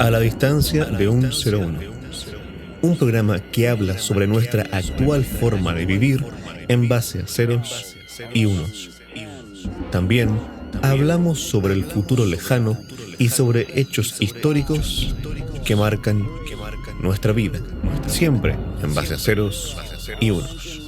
A la distancia de un 01. Un programa que habla sobre nuestra actual forma de vivir en base a ceros y unos. También hablamos sobre el futuro lejano y sobre hechos históricos que marcan nuestra vida, siempre en base a ceros y unos.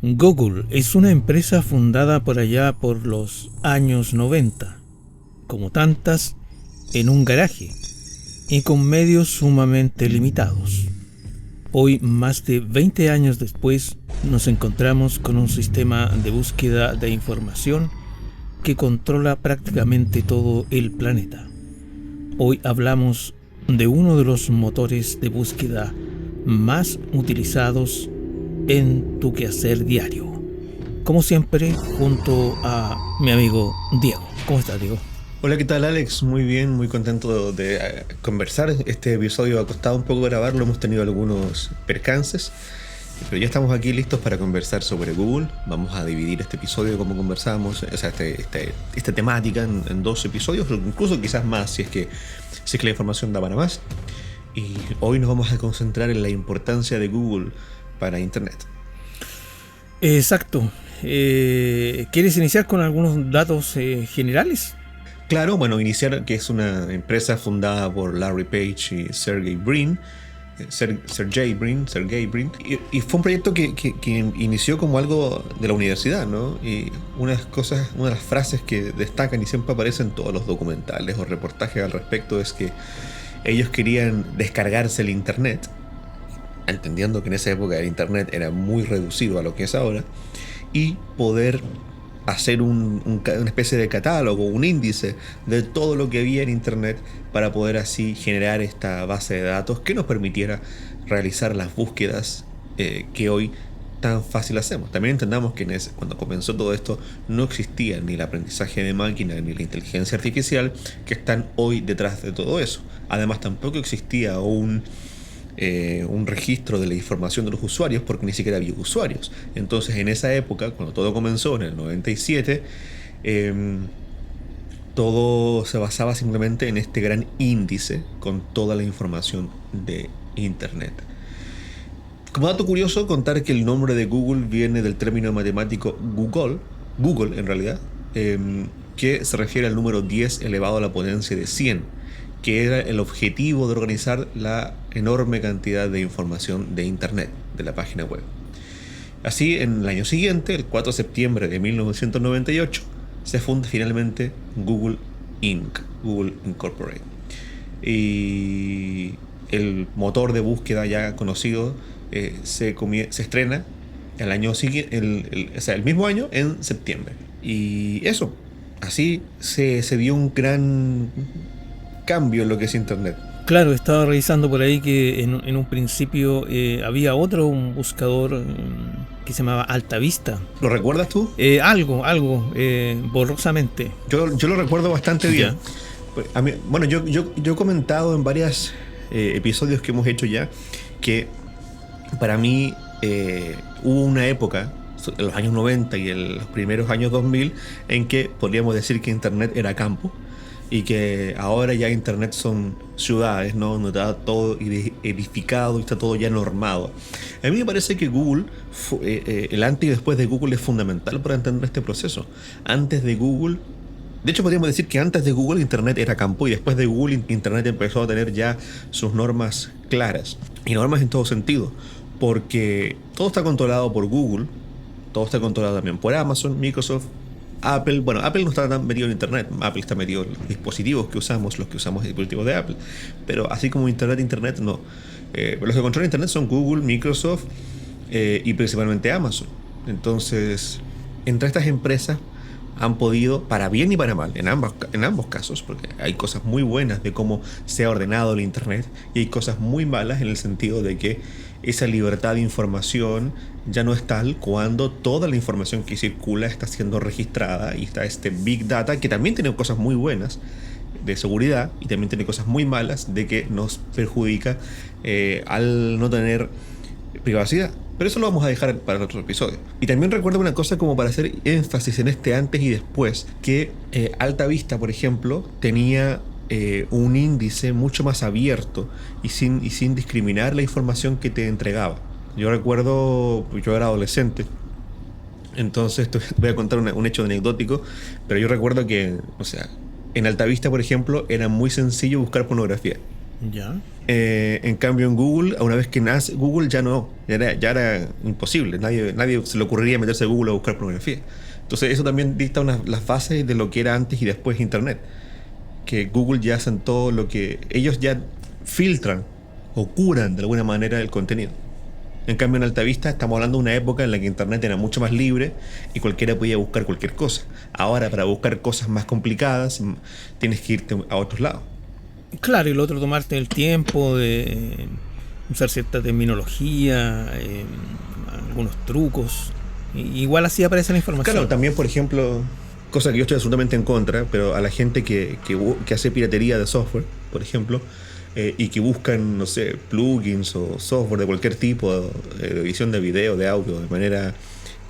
Google es una empresa fundada por allá por los años 90, como tantas, en un garaje y con medios sumamente limitados. Hoy, más de 20 años después, nos encontramos con un sistema de búsqueda de información que controla prácticamente todo el planeta. Hoy hablamos de uno de los motores de búsqueda más utilizados en tu quehacer diario. Como siempre, junto a mi amigo Diego. ¿Cómo estás, Diego? Hola, ¿qué tal, Alex? Muy bien, muy contento de conversar. Este episodio ha costado un poco grabarlo, hemos tenido algunos percances, pero ya estamos aquí listos para conversar sobre Google. Vamos a dividir este episodio como conversábamos, o sea, esta temática en dos episodios, incluso quizás más si es que la información da para más. Y hoy nos vamos a concentrar en la importancia de Google para Internet. Exacto. ¿Quieres iniciar con algunos datos generales? Claro, bueno, iniciar que es una empresa fundada por Larry Page y Sergey Brin. Y fue un proyecto que inició como algo de la universidad, ¿no? Y una de las frases que destacan y siempre aparecen en todos los documentales o reportajes al respecto es que ellos querían descargarse el Internet, entendiendo que en esa época el Internet era muy reducido a lo que es ahora, y poder hacer una especie de catálogo, un índice de todo lo que había en Internet para poder así generar esta base de datos que nos permitiera realizar las búsquedas que hoy tan fácil hacemos. También entendamos que cuando comenzó todo esto no existía ni el aprendizaje de máquina ni la inteligencia artificial que están hoy detrás de todo eso. Además, tampoco existía un registro de la información de los usuarios porque ni siquiera había usuarios. Entonces, en esa época, cuando todo comenzó en el 97, todo se basaba simplemente en este gran índice con toda la información de Internet. Como dato curioso, contar que el nombre de Google viene del término matemático Google en realidad, que se refiere al número 10 elevado a la potencia de 100, que era el objetivo de organizar la enorme cantidad de información de Internet, de la página web. Así, en el año siguiente, el 4 de septiembre de 1998, se funda finalmente Google Inc., Google Incorporated. Y el motor de búsqueda ya conocido se estrena el año siguiente, el mismo año, en septiembre. Y eso, así se dio un gran cambio en lo que es Internet. Claro, estaba revisando por ahí que en un principio había un buscador que se llamaba Altavista. ¿Lo recuerdas tú? Algo, borrosamente. Yo lo recuerdo bastante bien. A mí, bueno, yo he comentado en varios episodios que hemos hecho ya que para mí hubo una época en los años 90 y en los primeros años 2000 en que podríamos decir que Internet era campo y que ahora ya Internet son ciudades, ¿no? Donde está todo edificado y está todo ya normado. A mí me parece que Google, el antes y después de Google es fundamental para entender este proceso. Antes de Google, de hecho podríamos decir que antes de Google Internet era campo y después de Google Internet empezó a tener ya sus normas claras. Y normas en todo sentido, porque todo está controlado por Google, todo está controlado también por Amazon, Microsoft, Apple. Bueno, Apple no está tan metido en Internet. Apple está metido en los dispositivos que usamos, los que usamos dispositivos de Apple. Pero así como Internet no. Los que controlan Internet son Google, Microsoft y principalmente Amazon. Entonces, entre estas empresas han podido, para bien y para mal, en ambos casos, porque hay cosas muy buenas de cómo se ha ordenado el Internet y hay cosas muy malas en el sentido de que esa libertad de información ya no es tal cuando toda la información que circula está siendo registrada y está este Big Data que también tiene cosas muy buenas de seguridad y también tiene cosas muy malas de que nos perjudica al no tener privacidad. Pero eso lo vamos a dejar para otro episodio. Y también recuerdo una cosa como para hacer énfasis en este antes y después, que Alta Vista, por ejemplo, tenía un índice mucho más abierto y sin discriminar la información que te entregaba. Yo recuerdo, yo era adolescente, entonces te voy a contar un hecho anecdótico, pero yo recuerdo que, o sea, en Alta Vista, por ejemplo, era muy sencillo buscar pornografía. Ya. En cambio en Google, una vez que nace Google ya era imposible, nadie se le ocurriría meterse a Google a buscar pornografía. Entonces eso también dicta las bases de lo que era antes y después Internet, que Google ya hacen todo lo que ellos ya filtran o curan de alguna manera el contenido. En cambio en Altavista estamos hablando de una época en la que Internet era mucho más libre y cualquiera podía buscar cualquier cosa. Ahora para buscar cosas más complicadas tienes que irte a otros lados. Claro, y lo otro, tomarte el tiempo de usar cierta terminología, algunos trucos. Igual así aparece la información. Claro, también, por ejemplo, cosa que yo estoy absolutamente en contra, pero a la gente que hace piratería de software, por ejemplo, y que buscan, no sé, plugins o software de cualquier tipo, de edición de video, de audio, de manera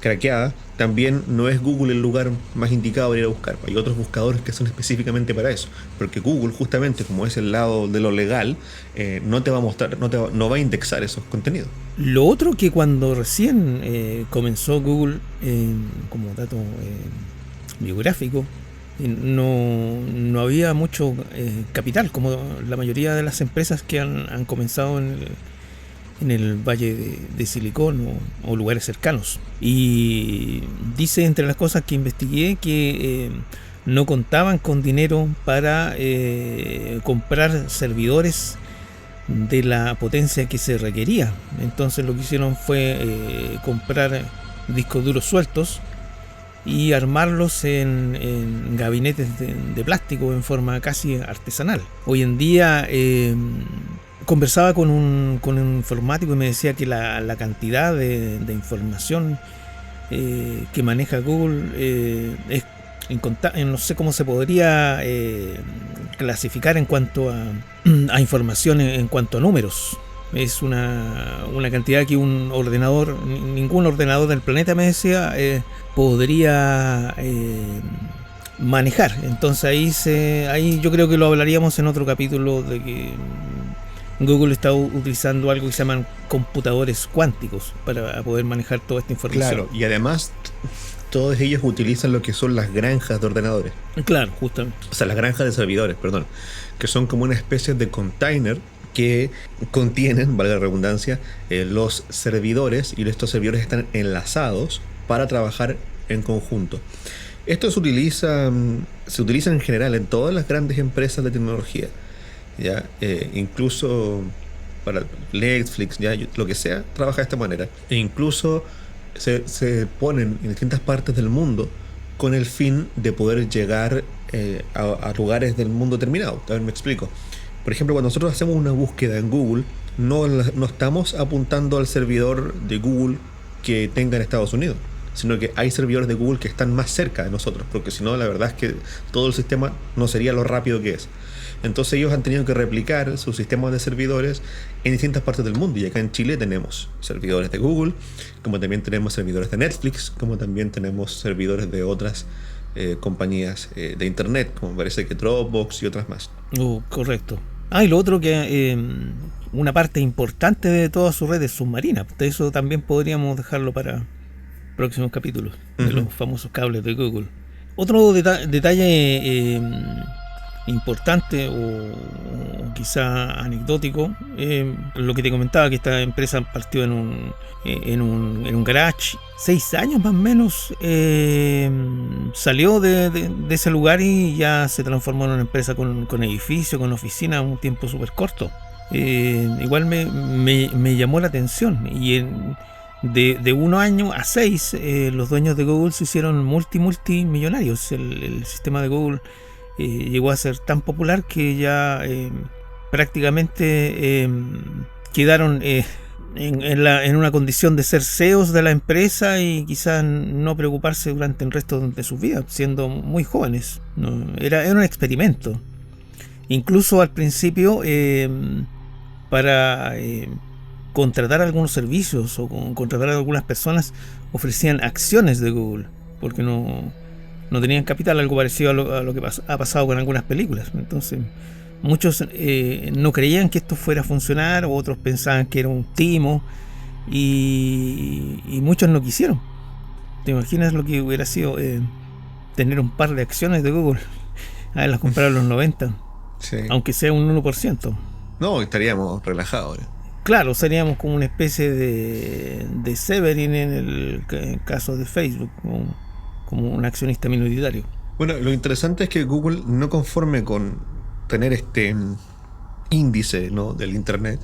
craqueada, también no es Google el lugar más indicado para ir a buscar. Hay otros buscadores que son específicamente para eso, porque Google, justamente como es el lado de lo legal, no te va a mostrar, no va a indexar esos contenidos. Lo otro, que cuando recién comenzó Google, como dato biográfico, no había mucho capital, como la mayoría de las empresas que han comenzado en el Valle de Silicón o lugares cercanos. Y dice, entre las cosas que investigué, que no contaban con dinero para comprar servidores de la potencia que se requería. Entonces lo que hicieron fue comprar discos duros sueltos y armarlos en gabinetes de plástico en forma casi artesanal. Hoy en día conversaba con un informático y me decía que la cantidad de información que maneja Google es no sé cómo se podría clasificar en cuanto a información, en cuanto a números. Es una cantidad que ningún ordenador del planeta, me decía, podría manejar. Entonces ahí yo creo que lo hablaríamos en otro capítulo, de que Google está utilizando algo que se llaman computadores cuánticos para poder manejar toda esta información. Claro, y además todos ellos utilizan lo que son las granjas de ordenadores. Claro, justamente. O sea, las granjas de servidores, perdón, que son como una especie de container que contienen, valga la redundancia, los servidores, y estos servidores están enlazados para trabajar en conjunto. Esto se utiliza en general en todas las grandes empresas de tecnología, ¿ya? Incluso para Netflix, ya, lo que sea, trabaja de esta manera. E incluso se ponen en distintas partes del mundo con el fin de poder llegar a lugares del mundo terminado. A ver, me explico. Por ejemplo, cuando nosotros hacemos una búsqueda en Google, no estamos apuntando al servidor de Google que tenga en Estados Unidos, sino que hay servidores de Google que están más cerca de nosotros, porque si no, la verdad es que todo el sistema no sería lo rápido que es. Entonces ellos han tenido que replicar sus sistemas de servidores en distintas partes del mundo, y acá en Chile tenemos servidores de Google, como también tenemos servidores de Netflix, como también tenemos servidores de otras compañías de internet, como parece que Dropbox y otras más. Correcto. Y lo otro, que una parte importante de toda su red es submarina. Eso también podríamos dejarlo para próximos capítulos, de los famosos cables de Google. Otro detalle importante o quizá anecdótico, lo que te comentaba, que esta empresa partió en un garage, 6 años más o menos, salió de ese lugar y ya se transformó en una empresa con edificio, con oficina, un tiempo súper corto. Igual me llamó la atención, y de 1 año a 6 los dueños de Google se hicieron multimillonarios. El sistema de Google llegó a ser tan popular que ya prácticamente quedaron en una condición de ser CEOs de la empresa y quizás no preocuparse durante el resto de sus vidas, siendo muy jóvenes. Era un experimento. Incluso al principio, para contratar algunos servicios o contratar a algunas personas, ofrecían acciones de Google, porque no tenían capital, algo parecido a lo que ha pasado con algunas películas. Entonces, muchos no creían que esto fuera a funcionar, otros pensaban que era un timo, y muchos no quisieron. ¿Te imaginas lo que hubiera sido tener un par de acciones de Google? Las compraron en los 90, Sí. aunque sea un 1%. No, estaríamos relajados. Claro, seríamos como una especie de Severin en el caso de Facebook, como un accionista minoritario. Bueno, lo interesante es que Google, no conforme con tener este índice, ¿no?, del Internet,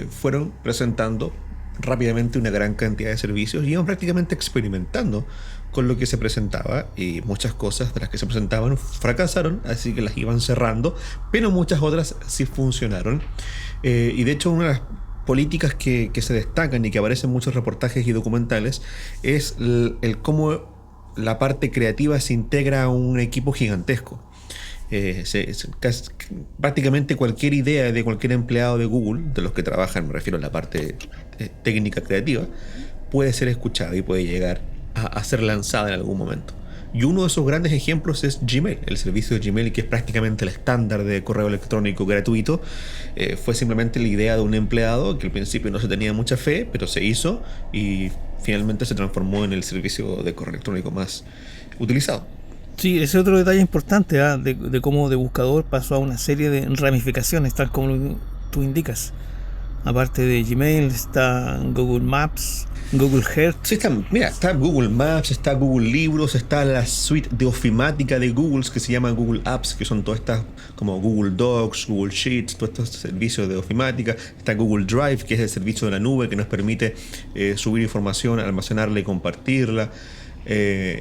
fueron presentando rápidamente una gran cantidad de servicios y iban prácticamente experimentando con lo que se presentaba, y muchas cosas de las que se presentaban fracasaron, así que las iban cerrando, pero muchas otras sí funcionaron. Y de hecho, una de las políticas que se destacan y que aparecen en muchos reportajes y documentales es el cómo la parte creativa se integra a un equipo gigantesco. Prácticamente cualquier idea de cualquier empleado de Google, de los que trabajan, me refiero a la parte técnica creativa, puede ser escuchada y puede llegar a ser lanzada en algún momento. Y uno de esos grandes ejemplos es Gmail, el servicio de Gmail, que es prácticamente el estándar de correo electrónico gratuito. Fue simplemente la idea de un empleado que al principio no se tenía mucha fe, pero se hizo y finalmente se transformó en el servicio de correo electrónico más utilizado. Sí, ese es otro detalle importante, de cómo de buscador pasó a una serie de ramificaciones, tal como tú indicas. Aparte de Gmail está Google Maps, Google Earth. Sí, está Google Maps, está Google Libros, está la suite de ofimática de Google que se llama Google Apps, que son todas estas como Google Docs, Google Sheets, todos estos servicios de ofimática. Está Google Drive, que es el servicio de la nube que nos permite subir información, almacenarla y compartirla.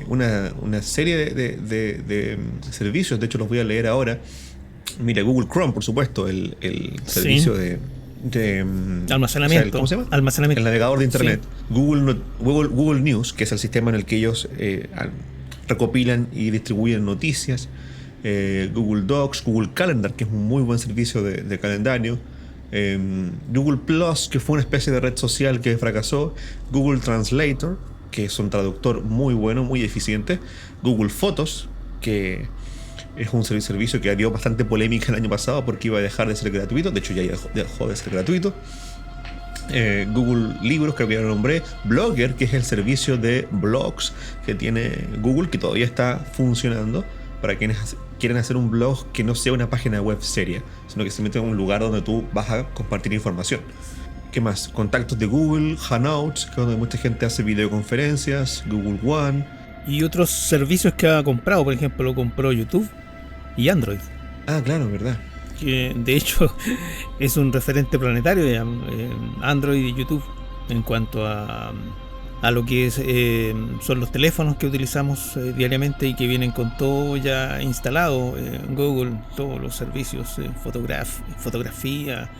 Una serie de servicios, de hecho los voy a leer ahora. Mira, Google Chrome, por supuesto, el servicio de almacenamiento. ¿cómo se llama? Almacenamiento. El navegador de internet. Sí. Google News, que es el sistema en el que ellos recopilan y distribuyen noticias. Google Docs, Google Calendar, que es un muy buen servicio de calendario. Google Plus, que fue una especie de red social que fracasó. Google Translator, que es un traductor muy bueno, muy eficiente. Google Fotos, que es un servicio que dio bastante polémica el año pasado porque iba a dejar de ser gratuito. De hecho, ya dejó de ser gratuito. Google Libros, que ya lo nombré. Blogger, que es el servicio de blogs que tiene Google, que todavía está funcionando para quienes quieren hacer un blog que no sea una página web seria, sino que se mete en un lugar donde tú vas a compartir información. ¿Qué más? Contactos de Google, Hangouts, que es donde mucha gente hace videoconferencias. Google One. Y otros servicios que ha comprado, por ejemplo, lo compró YouTube y Android. Ah, claro, verdad. Que de hecho es un referente planetario, Android y YouTube, en cuanto a lo que son los teléfonos que utilizamos diariamente y que vienen con todo ya instalado en Google, todos los servicios, fotografía,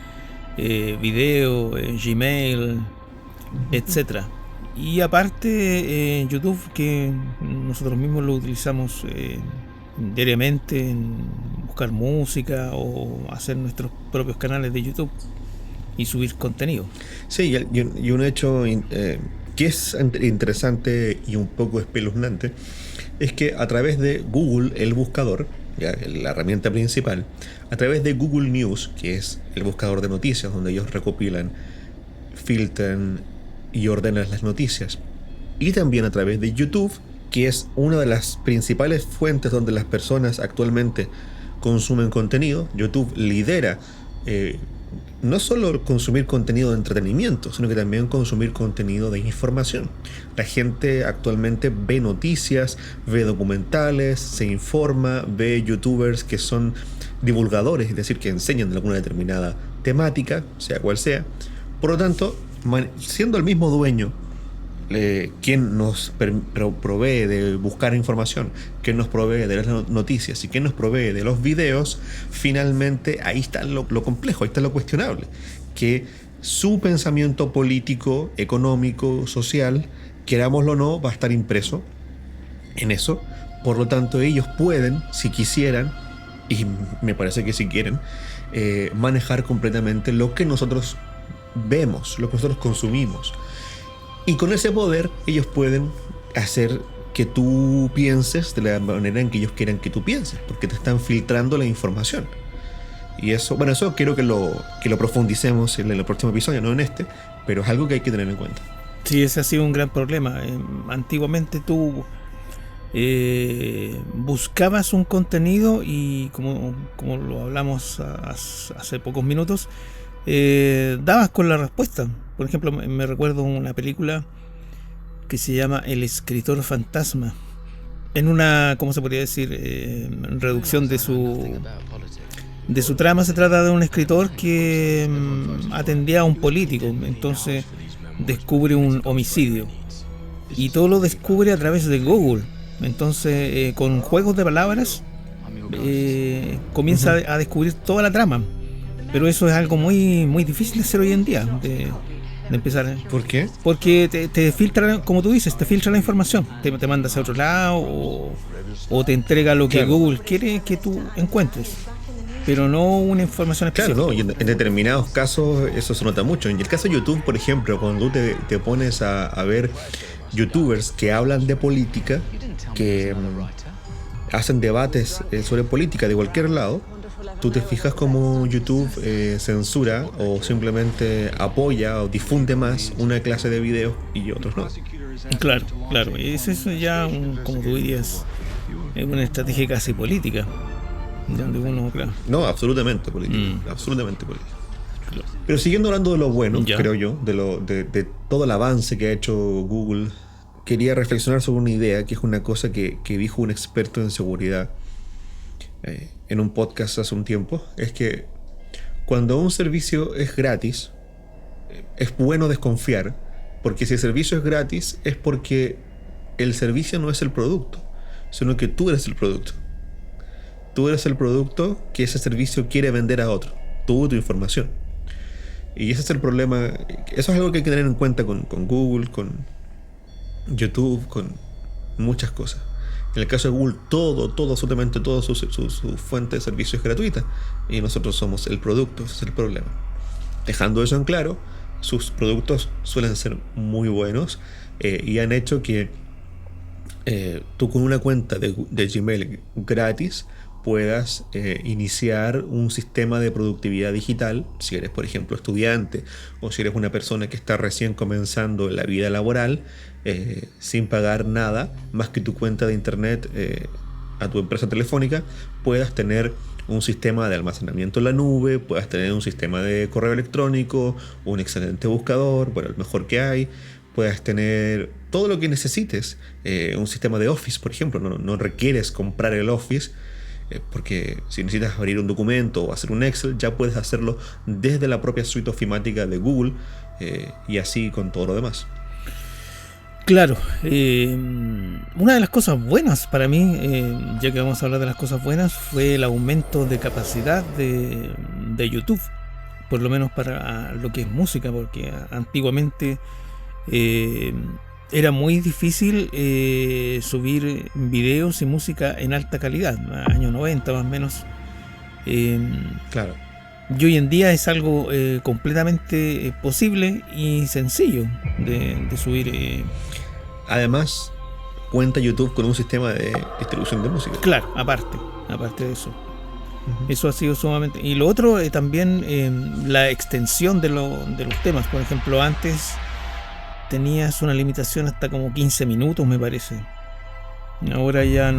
video, Gmail, etcétera. Y aparte YouTube, que nosotros mismos lo utilizamos diariamente en buscar música o hacer nuestros propios canales de YouTube y subir contenido. Sí, y un hecho que es interesante y un poco espeluznante es que a través de Google, el buscador, ya, la herramienta principal, a través de Google News, que es el buscador de noticias donde ellos recopilan, filtran y ordenan las noticias, y también a través de YouTube, que es una de las principales fuentes donde las personas actualmente consumen contenido. YouTube lidera no solo consumir contenido de entretenimiento, sino que también consumir contenido de información. La gente actualmente ve noticias, ve documentales, se informa, ve youtubers que son divulgadores, es decir, que enseñan de alguna determinada temática, sea cual sea. Por lo tanto, siendo el mismo dueño quien nos provee de buscar información, quien nos provee de las noticias y quien nos provee de los videos, finalmente ahí está lo complejo, ahí está lo cuestionable, que su pensamiento político, económico, social, querámoslo o no, va a estar impreso en eso. Por lo tanto, ellos pueden, si quisieran, y me parece que si quieren, manejar completamente lo que nosotros vemos, lo que nosotros consumimos. Y con ese poder ellos pueden hacer que tú pienses de la manera en que ellos quieran que tú pienses, porque te están filtrando la información. Y eso, bueno, eso quiero que lo profundicemos en el próximo episodio, no en este, pero es algo que hay que tener en cuenta. Sí, ese ha sido un gran problema. Antiguamente tú buscabas un contenido y como lo hablamos hace pocos minutos, dabas con la respuesta. Por ejemplo, me recuerdo una película que se llama El escritor fantasma. En una, ¿cómo se podría decir? Reducción de su trama, se trata de un escritor que atendía a un político. Entonces descubre un homicidio y todo lo descubre a través de Google. Entonces con juegos de palabras comienza a descubrir toda la trama. Pero eso es algo muy, muy difícil de hacer hoy en día, de empezar. ¿Por qué? Porque te filtra, como tú dices, te filtra la información, te manda hacia otro lado o te entrega lo que Google quiere que tú encuentres, pero no una información específica. Claro, no, y en determinados casos eso se nota mucho. En el caso de YouTube, por ejemplo, cuando tú te pones a ver youtubers que hablan de política, que hacen debates sobre política de cualquier lado, tú te fijas como YouTube censura o simplemente apoya o difunde más una clase de videos y otros no. Claro, es eso ya, como tú dirías, es una estrategia casi política, donde uno, claro. No, absolutamente política, absolutamente política. Claro. Pero siguiendo hablando de lo bueno, creo yo, de todo el avance que ha hecho Google, quería reflexionar sobre una idea que es una cosa que dijo un experto en seguridad en un podcast hace un tiempo. Es que cuando un servicio es gratis, es bueno desconfiar, porque si el servicio es gratis es porque el servicio no es el producto, sino que tú eres el producto. Tú eres el producto que ese servicio quiere vender a otro, tu información. Y ese es el problema. Eso es algo que hay que tener en cuenta con Google, con YouTube, con muchas cosas. En el caso de Google, absolutamente todo su fuente de servicio es gratuita y nosotros somos el producto. Ese es el problema. Dejando eso en claro, sus productos suelen ser muy buenos y han hecho que tú con una cuenta de Gmail gratis puedas iniciar un sistema de productividad digital, si eres, por ejemplo, estudiante o si eres una persona que está recién comenzando la vida laboral, sin pagar nada más que tu cuenta de internet a tu empresa telefónica, puedas tener un sistema de almacenamiento en la nube, puedas tener un sistema de correo electrónico, un excelente buscador, bueno, el mejor que hay, puedas tener todo lo que necesites, un sistema de Office, por ejemplo, no requieres comprar el Office, porque si necesitas abrir un documento o hacer un Excel, ya puedes hacerlo desde la propia suite ofimática de Google, y así con todo lo demás. Claro, una de las cosas buenas para mí, ya que vamos a hablar de las cosas buenas, fue el aumento de capacidad de YouTube, por lo menos para lo que es música, porque antiguamente era muy difícil subir videos y música en alta calidad, años 90 más o menos. Claro. Y hoy en día es algo completamente posible y sencillo de subir. Además, cuenta YouTube con un sistema de distribución de música. Claro, aparte de eso. Eso ha sido sumamente... Y lo otro, también la extensión de los temas. Por ejemplo, antes tenías una limitación hasta como 15 minutos, me parece. Ahora ya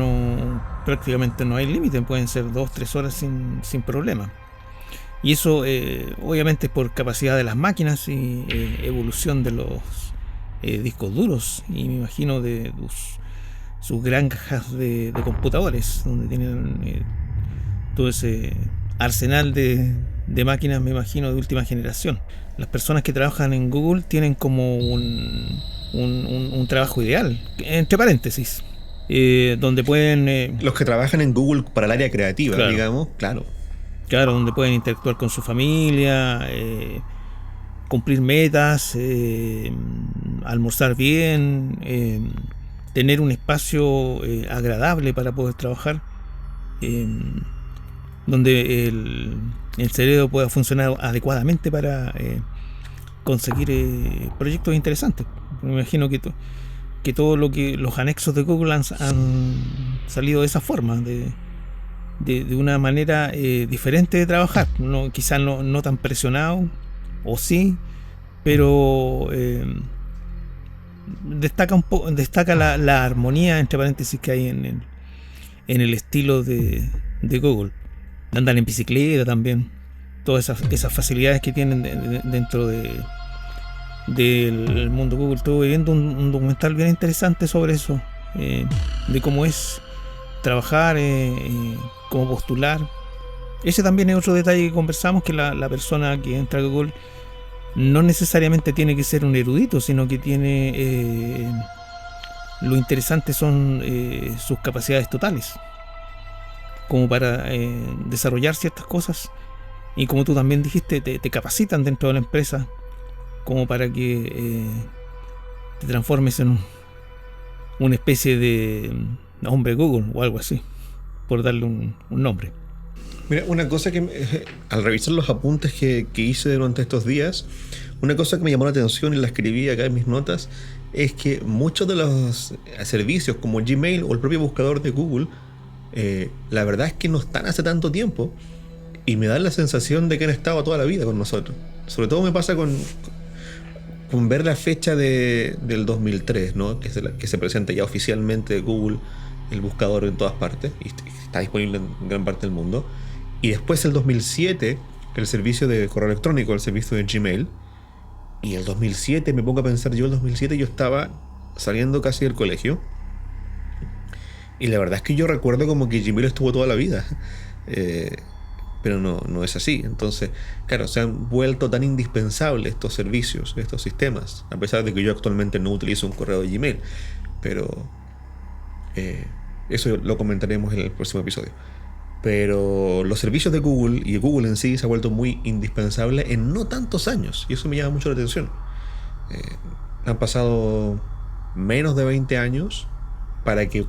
prácticamente no hay límite, pueden ser 2-3 horas sin problema. Y eso obviamente es por capacidad de las máquinas y evolución de los discos duros, y me imagino de sus granjas de computadores, donde tienen todo ese arsenal de máquinas, me imagino, de última generación. Las personas que trabajan en Google tienen como un trabajo ideal, entre paréntesis, donde pueden... los que trabajan en Google para el área creativa, claro, digamos, claro, donde pueden interactuar con su familia, cumplir metas, almorzar bien, tener un espacio agradable para poder trabajar, donde el cerebro pueda funcionar adecuadamente para conseguir proyectos interesantes. Me imagino que todo lo que los anexos de Google han salido de esa forma, de una manera diferente de trabajar, no, quizás no tan presionado, o sí, pero destaca la armonía, entre paréntesis, que hay en el estilo de Google. Andan en bicicleta también, todas esas facilidades que tienen dentro del mundo Google. Estuve viendo un documental bien interesante sobre eso, de cómo es trabajar, cómo postular. Ese también es otro detalle que conversamos, que la persona que entra a Google no necesariamente tiene que ser un erudito, sino que tiene lo interesante son sus capacidades totales como para desarrollar ciertas cosas, y como tú también dijiste, te capacitan dentro de la empresa como para que te transformes en una especie de hombre Google o algo así, por darle un nombre. Mira, una cosa que al revisar los apuntes que hice durante estos días, una cosa que me llamó la atención y la escribí acá en mis notas, es que muchos de los servicios como Gmail o el propio buscador de Google, la verdad es que no están hace tanto tiempo, y me da la sensación de que han estado toda la vida con nosotros. Sobre todo me pasa con ver la fecha del 2003, ¿no? Que se presenta ya oficialmente Google, el buscador, en todas partes, y está disponible en gran parte del mundo. Y después el 2007, el servicio de correo electrónico, el servicio de Gmail. Y el 2007, me pongo a pensar, el 2007 yo estaba saliendo casi del colegio. Y la verdad es que yo recuerdo como que Gmail estuvo toda la vida. Pero no es así. Entonces, claro, se han vuelto tan indispensables estos servicios, estos sistemas, a pesar de que yo actualmente no utilizo un correo de Gmail. Pero eso lo comentaremos en el próximo episodio. Pero los servicios de Google y Google en sí se ha vuelto muy indispensable en no tantos años, y eso me llama mucho la atención. Han pasado menos de 20 años para que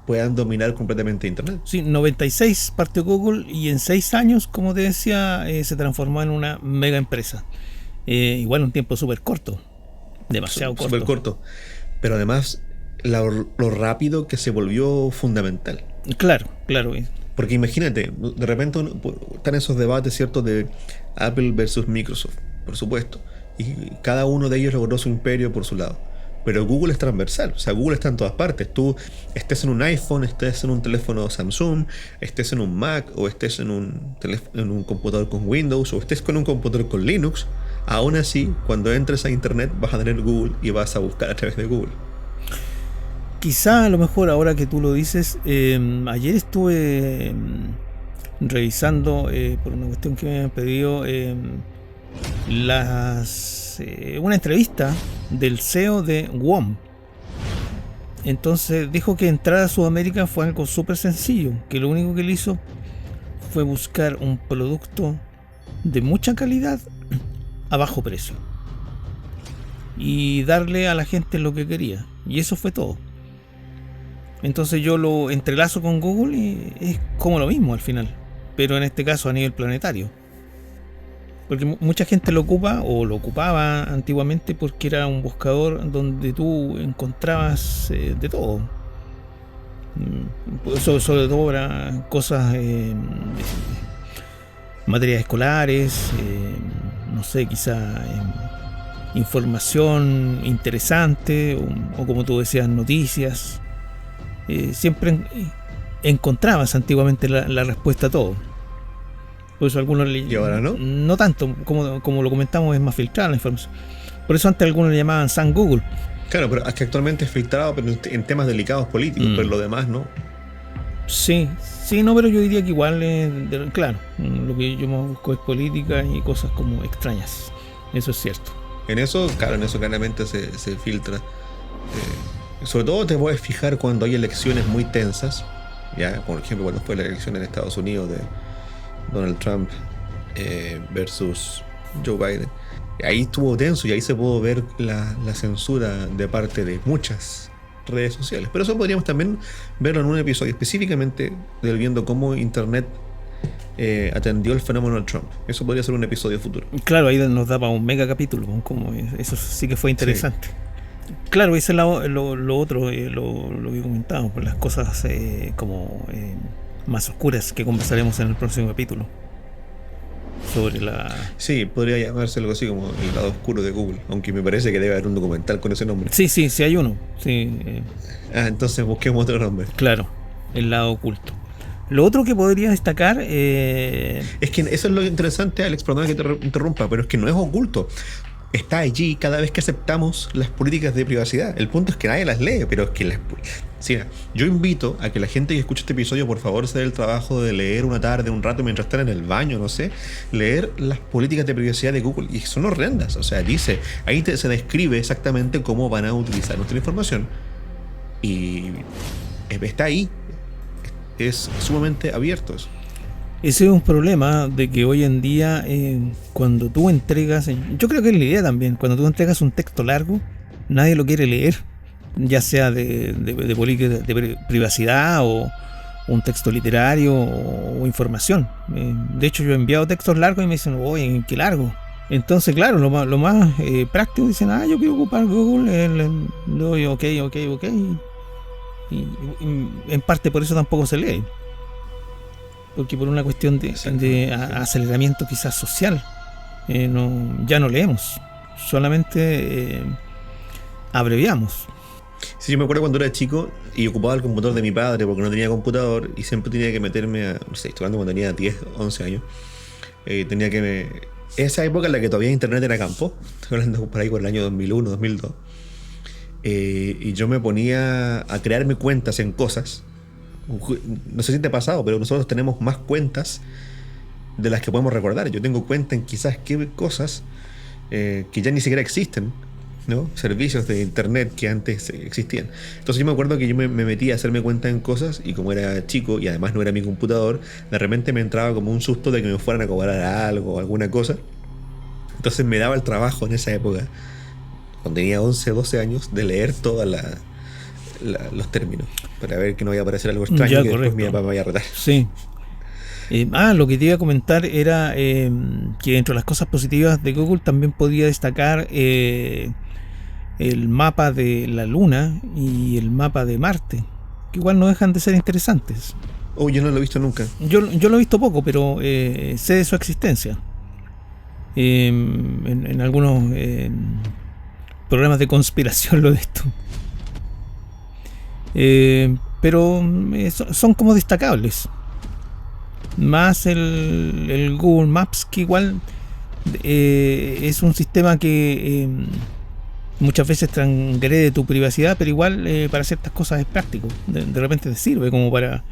puedan dominar completamente Internet. Sí, 96 partió Google, y en 6 años, como te decía, se transformó en una mega empresa. Igual un tiempo súper corto, demasiado corto. Súper corto, pero además lo rápido que se volvió fundamental. Claro. Porque imagínate, de repente están esos debates, ¿cierto?, de Apple versus Microsoft, por supuesto, y cada uno de ellos logró su imperio por su lado. Pero Google es transversal, o sea, Google está en todas partes. Tú estés en un iPhone, estés en un teléfono Samsung, estés en un Mac, o estés en un computador con Windows, o estés con un computador con Linux, aún así, cuando entres a Internet vas a tener Google y vas a buscar a través de Google. Quizá a lo mejor, ahora que tú lo dices, ayer estuve revisando, por una cuestión que me han pedido, una entrevista del CEO de WOM. Entonces dijo que entrar a Sudamérica fue algo súper sencillo, que lo único que él hizo fue buscar un producto de mucha calidad a bajo precio y darle a la gente lo que quería, y eso fue todo. Entonces yo lo entrelazo con Google y es como lo mismo al final, pero en este caso a nivel planetario. Porque mucha gente lo ocupa, o lo ocupaba antiguamente, porque era un buscador donde tú encontrabas de todo. Sobre todo para cosas, materias escolares, no sé, quizá información interesante, o como tú decías, noticias. Siempre encontrabas antiguamente la respuesta a todo. Por eso algunos ¿Y ahora no? No tanto, como lo comentamos, es más filtrada la información. Por eso antes algunos le llamaban San Google. Claro, pero es que actualmente es filtrado, pero en temas delicados políticos, pero lo demás no. Sí, no, pero yo diría que igual, claro, lo que yo más busco es política y cosas como extrañas. Eso es cierto. En eso claramente se filtra. Sobre todo te puedes fijar cuando hay elecciones muy tensas. Ya, por ejemplo, cuando fue la elección en Estados Unidos de Donald Trump versus Joe Biden. Ahí estuvo tenso y ahí se pudo ver la censura de parte de muchas redes sociales. Pero eso podríamos también verlo en un episodio específicamente viendo cómo Internet atendió el fenómeno de Trump. Eso podría ser un episodio futuro. Claro, ahí nos daba un mega capítulo, como eso sí que fue interesante. Sí. Claro, ese es lo otro, lo que comentábamos, por las cosas más oscuras que conversaremos en el próximo capítulo. Sobre la... Sí, podría llamarse algo así como el lado oscuro de Google, aunque me parece que debe haber un documental con ese nombre. Sí, hay uno. Sí, entonces busquemos otro nombre. Claro, el lado oculto. Lo otro que podría destacar... Es que eso es lo interesante, Alex, perdona que te interrumpa, pero es que no es oculto. Está allí cada vez que aceptamos las políticas de privacidad. El punto es que nadie las lee, pero es que sí, yo invito a que la gente que escuche este episodio, por favor, se dé el trabajo de leer una tarde, un rato, mientras están en el baño, no sé, leer las políticas de privacidad de Google. Y son horrendas. O sea, ahí se describe exactamente cómo van a utilizar nuestra información. Y está ahí. Es sumamente abierto eso. Ese es un problema de que hoy en día cuando tú entregas, yo creo que es la idea también, cuando tú entregas un texto largo, nadie lo quiere leer, ya sea de política de privacidad o un texto literario o información. De hecho, yo he enviado textos largos y me dicen, oye, qué largo. Entonces, claro, lo más práctico, dicen, yo quiero ocupar Google, le doy ok, y en parte por eso tampoco se lee. Porque por una cuestión de aceleramiento quizás social, ya no leemos, solamente abreviamos. Sí, yo me acuerdo cuando era chico y ocupaba el computador de mi padre porque no tenía computador y siempre tenía que meterme no sé, estoy hablando cuando tenía 10, 11 años, esa época en la que todavía internet era campo, estoy hablando por ahí por el año 2001, 2002, y yo me ponía a crearme cuentas en cosas. No sé si te ha pasado, pero nosotros tenemos más cuentas de las que podemos recordar. Yo tengo cuenta en quizás qué cosas que ya ni siquiera existen, ¿no? Servicios de internet que antes existían. Entonces yo me acuerdo que yo me metí a hacerme cuenta en cosas y como era chico y además no era mi computador, de repente me entraba como un susto de que me fueran a cobrar algo o alguna cosa. Entonces me daba el trabajo en esa época, cuando tenía 11, 12 años, de leer todas los términos para ver que no vaya a aparecer algo extraño ya, que correcto. Después mi papá me vaya a retar. Sí. Lo que te iba a comentar era que dentro de las cosas positivas de Google también podía destacar el mapa de la Luna y el mapa de Marte, que igual no dejan de ser interesantes. Yo no lo he visto nunca. Yo lo he visto poco, pero sé de su existencia. En algunos programas de conspiración lo he visto. Pero son como destacables. Más el Google Maps, que igual es un sistema que muchas veces transgrede tu privacidad, pero igual para ciertas cosas es práctico. De repente te sirve como para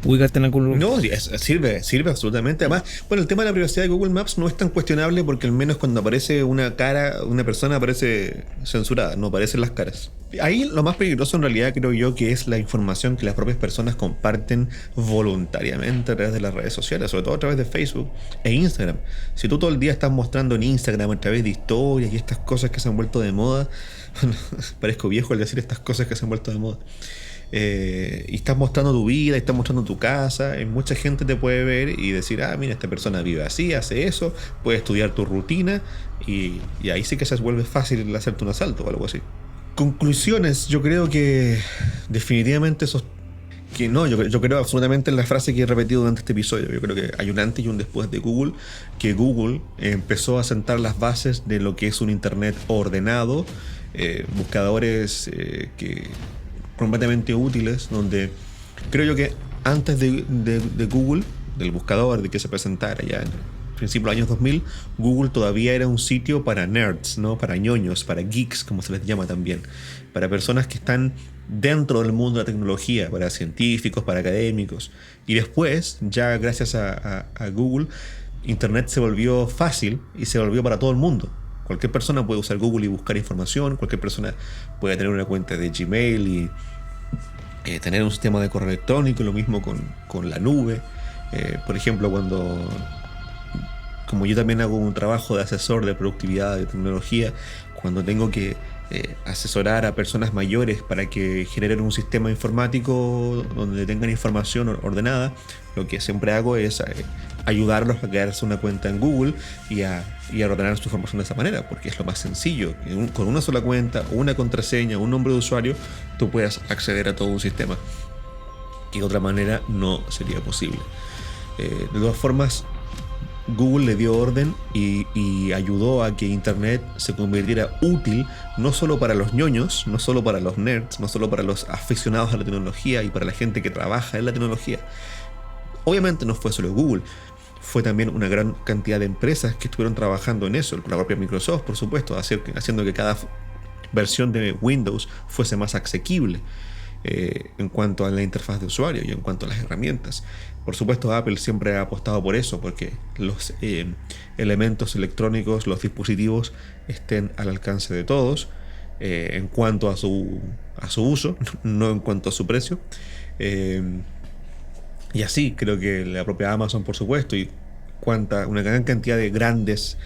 ubicarte en algún lugar. No, sirve absolutamente. Además, bueno, el tema de la privacidad de Google Maps no es tan cuestionable porque al menos cuando aparece una persona aparece censurada, no aparecen las caras. Ahí lo más peligroso en realidad creo yo que es la información que las propias personas comparten voluntariamente a través de las redes sociales, sobre todo a través de Facebook e Instagram. Si tú todo el día estás mostrando en Instagram a través de historias y estas cosas que se han vuelto de moda, bueno, parezco viejo al decir estas cosas que se han vuelto de moda, y estás mostrando tu vida, y estás mostrando tu casa, y mucha gente te puede ver y decir, mira, esta persona vive así, hace eso, puede estudiar tu rutina, y ahí sí que se vuelve fácil hacerte un asalto o algo así. Conclusiones, yo creo que definitivamente yo creo absolutamente en la frase que he repetido durante este episodio. Yo creo que hay un antes y un después de Google, que Google empezó a sentar las bases de lo que es un internet ordenado, buscadores que completamente útiles, donde creo yo que antes de Google, del buscador, de que se presentara ya en principios de los años 2000, Google todavía era un sitio para nerds, ¿no? Para ñoños, para geeks, como se les llama también, para personas que están dentro del mundo de la tecnología, para científicos, para académicos. Y después, ya gracias a Google, Internet se volvió fácil y se volvió para todo el mundo. Cualquier persona puede usar Google y buscar información, cualquier persona puede tener una cuenta de Gmail y tener un sistema de correo electrónico, lo mismo con la nube. Por ejemplo, como yo también hago un trabajo de asesor de productividad, de tecnología, cuando tengo que asesorar a personas mayores para que generen un sistema informático donde tengan información ordenada, lo que siempre hago es ayudarlos a crearse una cuenta en Google y a ordenar su información de esa manera, porque es lo más sencillo. Con una sola cuenta, una contraseña, un nombre de usuario, tú puedes acceder a todo un sistema que de otra manera no sería posible. De todas formas, Google le dio orden y ayudó a que Internet se convirtiera útil no solo para los ñoños, no solo para los nerds, no solo para los aficionados a la tecnología y para la gente que trabaja en la tecnología. Obviamente no fue solo Google, fue también una gran cantidad de empresas que estuvieron trabajando en eso, la propia Microsoft, por supuesto, haciendo que cada versión de Windows fuese más asequible en cuanto a la interfaz de usuario y en cuanto a las herramientas. Por supuesto, Apple siempre ha apostado por eso, porque los elementos electrónicos, los dispositivos estén al alcance de todos en cuanto a su uso, no en cuanto a su precio. Y así creo que la propia Amazon, por supuesto, y una gran cantidad de grandes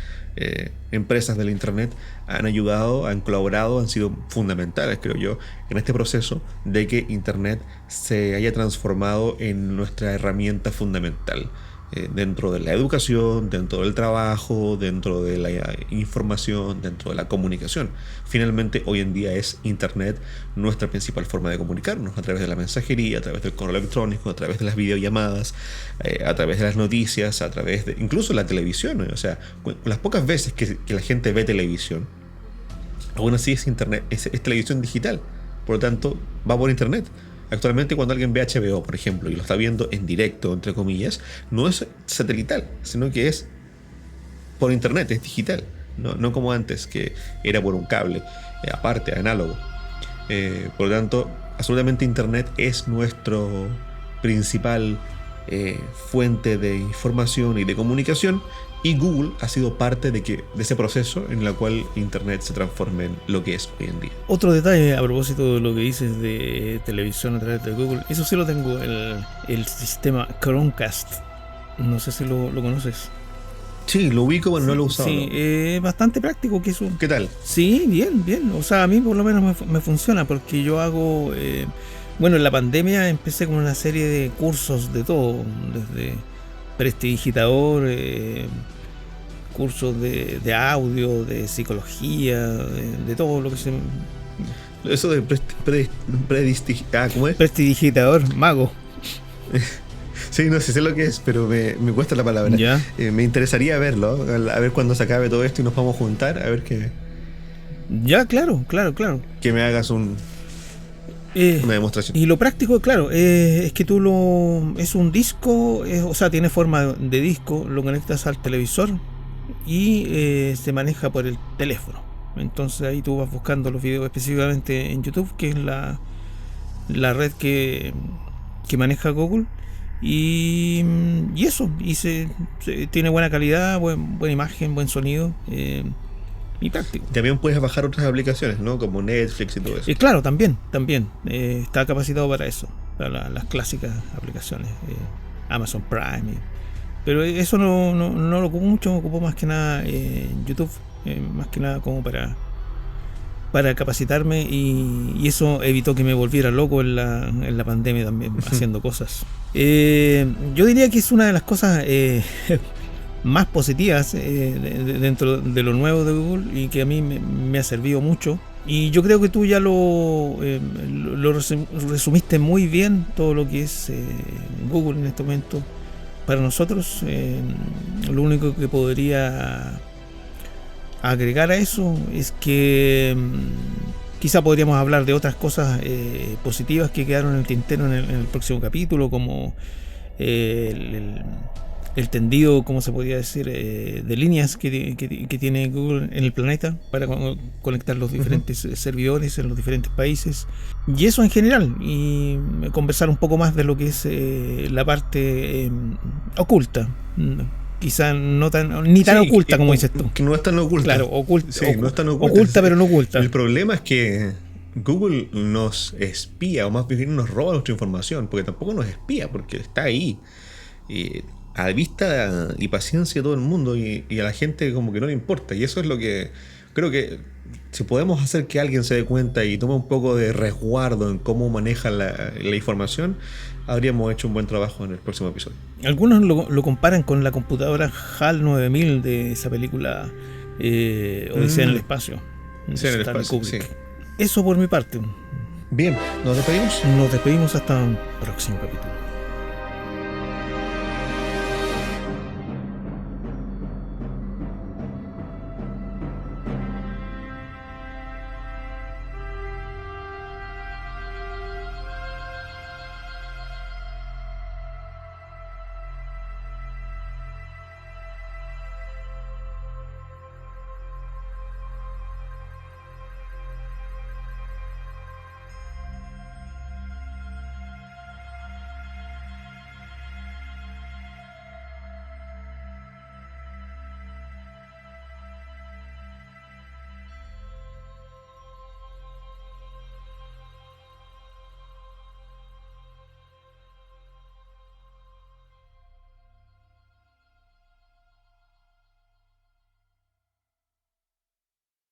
empresas del Internet han ayudado, han colaborado, han sido fundamentales, creo yo, en este proceso de que Internet se haya transformado en nuestra herramienta fundamental dentro de la educación, dentro del trabajo, dentro de la información, dentro de la comunicación. Finalmente, hoy en día es Internet nuestra principal forma de comunicarnos, a través de la mensajería, a través del correo electrónico, a través de las videollamadas, a través de las noticias, a través de incluso la televisión. O sea, las pocas veces que la gente ve televisión, aún así es Internet, es televisión digital, por lo tanto va por Internet. Actualmente, cuando alguien ve HBO, por ejemplo, y lo está viendo en directo, entre comillas, no es satelital, sino que es por Internet, es digital. No como antes, que era por un cable, aparte, análogo. Por lo tanto, absolutamente Internet es nuestro principal fuente de información y de comunicación, y Google ha sido parte de ese proceso en el cual Internet se transforme en lo que es hoy en día. Otro detalle a propósito de lo que dices de televisión a través de Google, eso sí lo tengo, el sistema Chromecast. No sé si lo conoces. Sí, lo ubico, pero no lo he usado. Sí, es bastante práctico que eso. ¿Qué tal? Sí, bien. O sea, a mí por lo menos me funciona, porque yo hago... bueno, en la pandemia empecé con una serie de cursos de todo, desde prestidigitador, cursos de audio, de psicología, de todo lo que se... Eso de ¿cómo es? Prestidigitador, mago. Sí, no sé lo que es, pero me cuesta la palabra. ¿Ya? Me interesaría verlo, a ver cuando se acabe todo esto y nos vamos a juntar, a ver que... Ya, claro. Que me hagas una demostración. Y lo práctico, claro, es que es un disco, o sea, tiene forma de disco, lo conectas al televisor y se maneja por el teléfono. Entonces ahí tú vas buscando los videos específicamente en YouTube, que es la red que maneja Google, y eso, tiene buena calidad, buena imagen, buen sonido. Y práctico. También puedes bajar otras aplicaciones, ¿no? Como Netflix y todo eso. Claro, también. Está capacitado para eso, para las clásicas aplicaciones, Amazon Prime. Pero eso no lo ocupo mucho, ocupo más que nada YouTube, más que nada como para capacitarme, y eso evitó que me volviera loco en la pandemia también, haciendo cosas. Yo diría que es una de las cosas más positivas dentro de lo nuevo de Google, y que a mí me ha servido mucho. Y yo creo que tú ya lo resumiste muy bien, todo lo que es Google en este momento. Para nosotros, lo único que podría agregar a eso es que quizá podríamos hablar de otras cosas positivas que quedaron en el tintero en el próximo capítulo, como el tendido, como se podría decir, de líneas que tiene Google en el planeta para conectar los diferentes servidores en los diferentes países, y eso en general, y conversar un poco más de lo que es la parte oculta, quizá ni tan oculta como dices tú. Que no es tan oculta. Claro, oculta, sí, no es tan oculta. Oculta, pero no oculta. El problema es que Google nos espía, o más bien nos roba nuestra información, porque tampoco nos espía, porque está ahí. A vista y paciencia de todo el mundo, y a la gente como que no le importa, y eso es lo que creo que si podemos hacer que alguien se dé cuenta y tome un poco de resguardo en cómo maneja la información, habríamos hecho un buen trabajo en el próximo episodio. Algunos lo comparan con la computadora HAL 9000 de esa película Odisea en el espacio. Odisea en el espacio, sí. Eso por mi parte. Bien, ¿nos despedimos? Nos despedimos hasta un próximo capítulo.